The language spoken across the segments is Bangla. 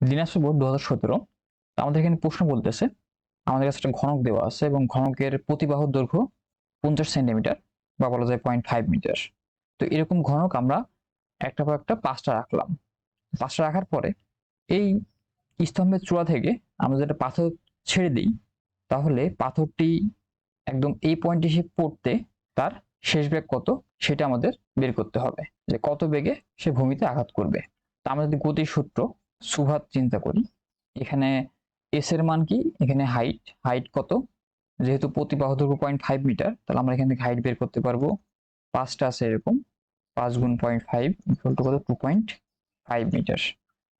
দিনাজপুর বোর্ড 2017। আমাদের এখানে প্রশ্ন বলতেছে, আমাদের কাছে একটা ঘনক দেওয়া আছে এবং ঘনকের প্রতিবাহুর দৈর্ঘ্য 50 সেন্টিমিটার বা বলা যায় 0.5 মিটার। তো এরকম ঘনক আমরা একটা পর একটা 5টা রাখলাম। 5টা রাখার পরে এই স্তম্ভের চূড়া থেকে আমরা যেটা পাথর ছেড়ে দিই, তাহলে পাথরটি একদম এই পয়েন্ট এসে পড়তে তার শেষ বেগ কত সেটা আমাদের বের করতে হবে, যে কত বেগে সে ভূমিতে আঘাত করবে। তা আমরা যদি গতির সূত্র সুঘাত চিন্তা করি, এখানে এস এর মান কি, এখানে হাইট কত, যেহেতু প্রতি বাহু দৈর্ঘ্য 0.5 মিটার, তাহলে আমরা এখান থেকে হাইট বের করতে পারবো। 5টা আছে এরকম, 5 গুণ 0.5 ইকুয়াল টু কত, 2.5 মিটার।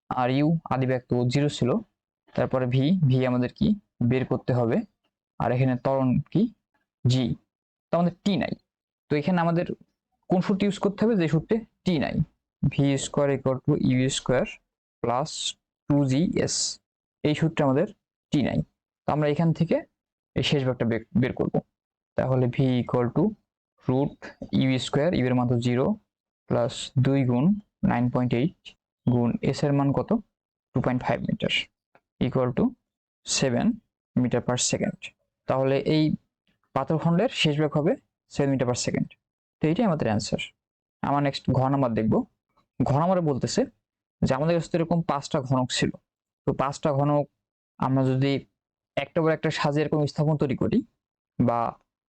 আর ইউ আদি ব্যাগ তো 0 ছিল, তারপরে ভি আমাদের কি বের করতে হবে, আর এখানে ত্বরণ কি জি, তো আমাদের টি নাই। তো এখানে আমাদের কোন সূত্র ইউজ করতে হবে, যে সূত্রে টি নাই, v square equal to u square plus 2gs, এই সূত্রে আমাদের টি নাই। তো আমরা এখান থেকে এই শেষ ভাগটা বের করব। তাহলে v equal to root u square, u এর মান তো 0, প্লাস 2 গুণ 9.8 গুণ এস এর মান কত 2.5 metre equal to 7 metre per second. তাহলে এই পাথরখণ্ডের শেষ বেগ হবে 7 মিটার পার সেকেন্ড। তো এইটাই আমাদের অ্যান্সার। আমার নেক্সট ঘ নাম্বার দেখবো। ঘ নাম্বারে বলতেছে যে আমাদের কাছে এরকম 5টা ঘনক ছিল। তো 5টা ঘনক আমরা যদি একটা পর একটা সাজিয়ে এরকম স্থাপন তৈরি করি, বা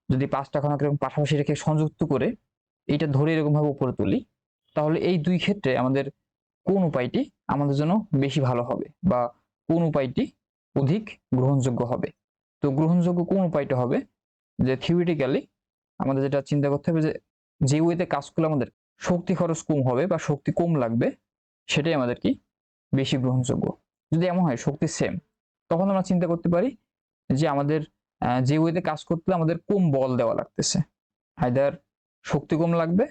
যদি 5টা ঘনক এরকম পাশাপাশি রেখে সংযুক্ত করে এইটা ধরে এরকম ভাবে উপরে তুলি, তাহলে এই দুই ক্ষেত্রে আমাদের কোন উপায়টি আমাদের জন্য বেশি ভালো হবে, বা কোন উপায়টি অধিক গ্রহণযোগ্য হবে। তো গ্রহণযোগ্য কোন উপায়টা হবে, যে থিওরিটিক্যালি আমাদের যেটা চিন্তা করতে হবে, যে ওয়েতে কাজ করলে আমাদের শক্তি খরচ কম হবে বা শক্তি কম লাগবে, সেটাই আমাদের কি বেশি গ্রহণযোগ্য। যদি এমন হয় শক্তি সেম, তখন আমরা চিন্তা করতে পারি যে আমাদের যে ওয়েতে কাজ করতে আমাদের কম বল দেওয়া লাগতেছে, আইদার শক্তি কম লাগবে,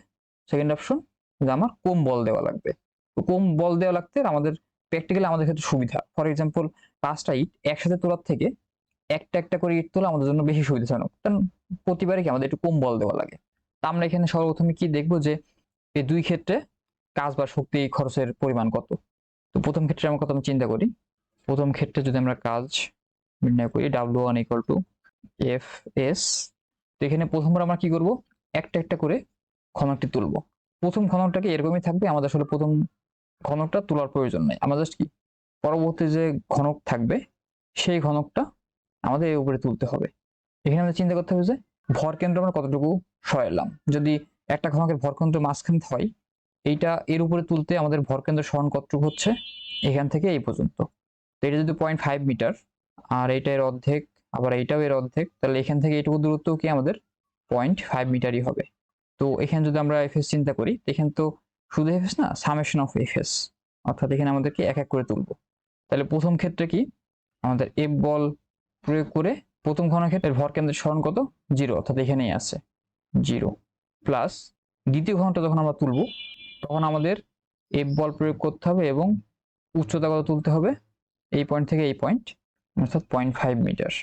সেকেন্ড অপশন যে আমার কম বল দেওয়া লাগবে। তো কম বল দেওয়া লাগতে আমাদের প্র্যাকটিক্যালি আমাদের ক্ষেত্রে সুবিধা। ফর এক্সাম্পল 5টা ইট একসাথে তোলার থেকে একটা একটা করে ইট তোলা আমাদের জন্য বেশি সুবিধাজনক, কারণ প্রতিবারই কি আমাদের একটু কম বল দেওয়া লাগে। তা আমরা এখানে সর্বপ্রথমে কি দেখবো, যে এই দুই ক্ষেত্রে কাজ বা শক্তি খরচের পরিমাণ কত। তো প্রথম ক্ষেত্রে আমরা কত চিন্তা করি, প্রথম ক্ষেত্রে যদি আমরা কাজ নির্ণয় করি W1 equal to F S, তো এখানে প্রথমবার আমরা কি করব, একটা একটা করে ঘনকটি তুলব। প্রথম ঘনকটাকে এরকমই থাকবে, আমাদের আসলে প্রথম ঘনকটা তোলার প্রয়োজন নেই, আমরা জাস্ট কি পরবর্তী যে ঘনক থাকবে সেই ঘনকটা আমাদের এর উপরে তুলতে হবে। এখানে আমাদের চিন্তা করতে হবে যে ভর কেন্দ্র আমরা কতটুকু সরাইলাম। যদি একটা ঘনকের ভর কেন্দ্র মাঝখানে হয়, এইটা এর উপরে তুলতে আমাদের ভর কেন্দ্র সরণ কতটুকু হচ্ছে, এখান থেকে এই পর্যন্ত। তো এটা যদি 0.5 মিটার, আর এইটা এর অর্ধেক, আবার এইটাও এর অর্ধেক, তাহলে এখান থেকে এইটুকু দূরত্ব কি আমাদের 0.5 মিটারই হবে। তো এখানে যদি আমরা এফএস চিন্তা করি, এখানে তো শুধু এফএস না, সামেশন অফ এফএস, অর্থাৎ এখানে আমাদেরকে এক এক করে তুলবো। তাহলে প্রথম ক্ষেত্রে কি আমাদের এফ বল প্রয়োগ করে প্রথম ঘনক্ষেত্রের ভর কেন্দ্রের সরণ কত 0, অর্থাৎ এখানেই আছে 0, প্লাস দ্বিতীয় ঘনকটা যখন আমরা তুলব তখন আমাদের এফ বল প্রয়োগ করতে হবে এবং উচ্চতা কত তুলতে হবে, এই পয়েন্ট থেকে এই পয়েন্ট, অর্থাৎ 0.5 মিটার।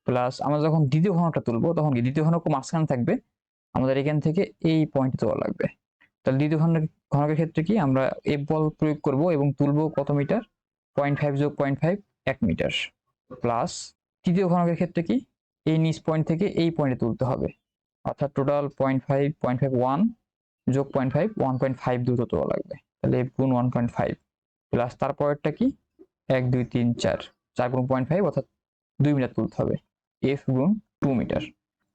প্লাস আমরা যখন দ্বিতীয় ঘনকটা তুলবো তখন কি দ্বিতীয় ঘনক মাঝখানে থাকবে, আমাদের এখান থেকে এই পয়েন্ট তোলা লাগবে। তাহলে দ্বিতীয় ঘনকের ক্ষেত্রে কি আমরা এফ বল প্রয়োগ করব এবং তুলবো কত মিটার, 0.5 যোগ 0.5 1 মিটার। প্লাস তৃতীয় ঘনকের ক্ষেত্রে কি এই নিচ পয়েন্ট থেকে এই পয়েন্টে তুলতে হবে, অর্থাৎ টোটাল 0.5 0.5 1 যোগ 0.5 1.5 দ্রুত তোলা লাগবে। তাহলে এফ গুণ 1.5 প্লাস তারপরেরটা কি 1 2 3 4, 4 গুণ 0.5 অর্থাৎ 2 মিটার তুলতে হবে, এফ গুণ 2 মিটার।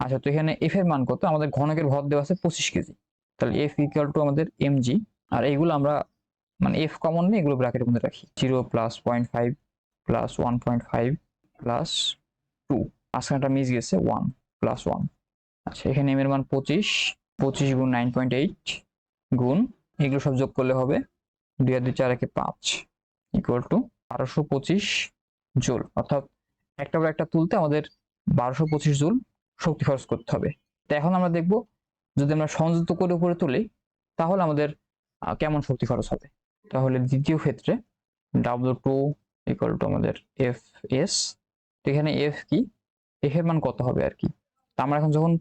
আচ্ছা, তো এখানে এফ এর মান কত, আমাদের ঘনকের ভর দেওয়া আছে 25 কেজি, তাহলে এফ ইকুয়াল টু আমাদের এমজি। আর এইগুলো আমরা মানে এফ কমন নিয়ে এগুলো ব্র্যাকেটের মধ্যে রাখি, 0 প্লাস 0.5 প্লাস 1.5 প্লাস 2, মাঝখানটা মিস গেছে 1 প্লাস 1। আচ্ছা, এখানে এম এর মান 25, 25 গুণ 9.8 গুণ এগুলো সব যোগ করলে হবে 2 আর 2 4 একে 5 ইকুয়াল টু 1225 জুল, অর্থাৎ একটা পর একটা তুলতে আমাদের 1225 জুল শক্তি খরচ করতে হবে। তো এখন আমরা দেখব যদি আমরা সংযুক্ত করে উপরে তুলি তাহলে আমাদের কেমন শক্তি খরচ হবে। তাহলে দ্বিতীয় ক্ষেত্রে W2 ইকুয়াল টু আমাদের এফ এস, এখানে এফ কি, এফ এর মান কত হবে আর কি। তা আমরা এখন যখন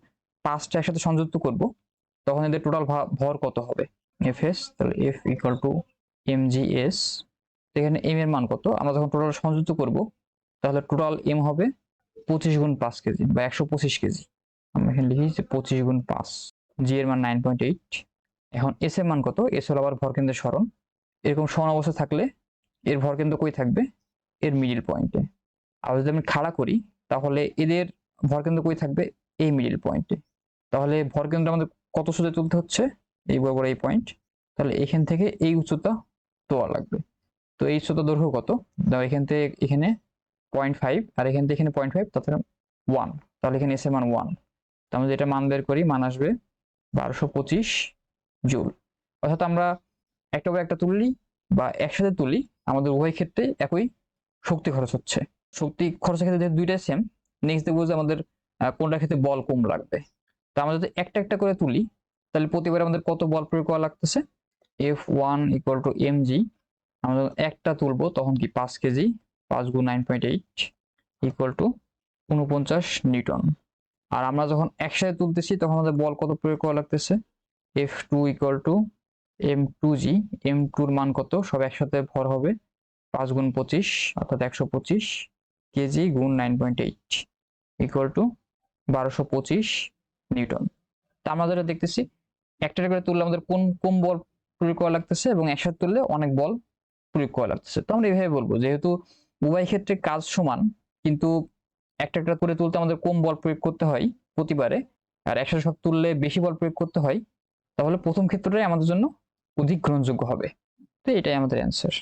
5টা একসাথে সংযুক্ত করব তখন এদের টোটাল ভর কত হবে এফ এস, তাহলে F equal to m g s তো এখানে এম এর মান কত, আমরা যখন টোটাল সংযুক্ত করব তাহলে টোটাল এম হবে 25 গুণ 5 কেজি বা 125 কেজি। আমরা এখানে লিখি যে 25 গুণ 5। জি এর মান 9.8। এখন এস এর মান কত, এস হলো আবার ভরকেন্দ্রের সরণ। এরকম সমান অবস্থা থাকলে এর ভরকেন্দ্র কই থাকবে, এর মিডিল পয়েন্টে। আর যদি আমি খাড়া করি তাহলে এদের ভরকেন্দ্র কই থাকবে, এই মিডিল পয়েন্টে। তাহলে ভরকেন্দ্র আমাদের কত সোজা তুলতে হচ্ছে, এই বরাবর এই পয়েন্ট। তাহলে এখান থেকে এই উচ্চতা তোলা লাগবে। তো এই উচ্চতা দৈর্ঘ্য কত, দাও এখান থেকে এখানে 0.5 আর এখান থেকে এখানে 0.5, তারপরে 1। তাহলে এখানে এস এর মান 1। তো আমরা যেটা মান বের করি, মান আসবে 1225 জুল। অর্থাৎ আমরা একটা পর একটা তুললি বা একসাথে তুলি, আমাদের উভয় ক্ষেত্রে একই শক্তি খরচ হচ্ছে। শক্তি খরচের ক্ষেত্রে যেহেতু দুইটাই সেম, নেক্সট দেখবো যে আমাদের কোনটার ক্ষেত্রে বল কম লাগবে। তো আমরা যদি একটা একটা করে তুলি তাহলে প্রতিবার আমাদের কত বল প্রয়োগ করা লাগতেছে, F1 ইকুয়াল টু mg। আমরা যখন একটা তুলবো তখন কি 5 কেজি, 5 গুণ 9.8 ইকুয়াল টু 49 নিউটন। আর আমরা যখন একসাথে তুলতেছি তখন আমাদের বল কত প্রয়োগ করা লাগতেছে, F2 equal to m2g। m2 এর মান কত, সব একসাথে ভর হবে 5 গুণ 25 অর্থাৎ 125 কেজি গুণ 9.8 ইকুয়াল টু 1225 নিউটন। তা আমরা যেটা দেখতেছি, একটা করে তুললে আমাদের কোন কম বল প্রয়োগ করা লাগতেছে এবং একসাথে তুললে অনেক বল প্রয়োগ করা লাগতেছে। তো আমরা এইভাবে বলবো, যেহেতু উভয় ক্ষেত্রে কাজ সমান কিন্তু একটা একটা করে তুলতে আমাদের কম বল প্রয়োগ করতে হয় প্রতিবারে, আর একসাথে সব তুললে বেশি বল প্রয়োগ করতে হয়, তাহলে প্রথম ক্ষেত্রটাই আমাদের জন্য অধিক গ্রহণযোগ্য হবে। তো এটাই আমাদের অ্যান্সার।